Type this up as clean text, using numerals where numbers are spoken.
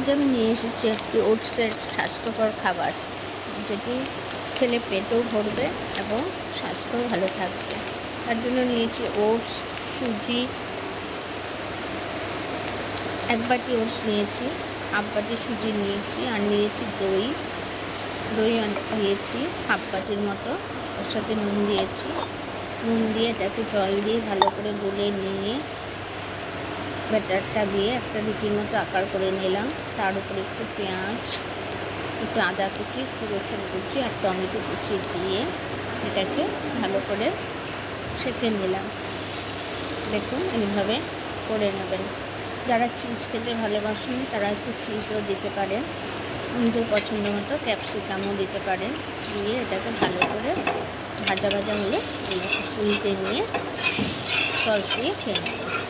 আজ আমি নিয়ে এসেছি একটি ওটসের স্বাস্থ্যকর খাবার, যেটি খেলে পেটও ভরবে এবং স্বাস্থ্যও ভালো থাকবে। তার জন্য নিয়েছি ওটস, সুজি, 1 বাটি ওটস নিয়েছি, হাফ বাটি সুজি নিয়েছি, আর নিয়েছি দই দিয়েছি হাফ বাটির মতো। ওর সাথে নুন দিয়েছি। নুন দিয়ে এটাকে জল দিয়ে ভালো করে গুলে নিয়ে ব্যাটারটা দিয়ে একটা রুটির মতো আকার করে নিলাম। তার উপরে একটু পেঁয়াজ, একটু আদা কুচি, একটু রসুন কুচি আর টমেটো কুচি দিয়ে এটাকে ভালো করে সেঁকে নিলাম। দেখুন, এইভাবে করে নেবেন। যারা চিজ খেতে ভালোবাসেন তারা একটু চিজও দিতে পারেন, নিজের পছন্দ মতো ক্যাপসিকামও দিতে পারেন। দিয়ে এটাকে ভালো করে ভাজা হলে উল্টে নিয়ে সস দিয়ে খেয়ে নেবেন।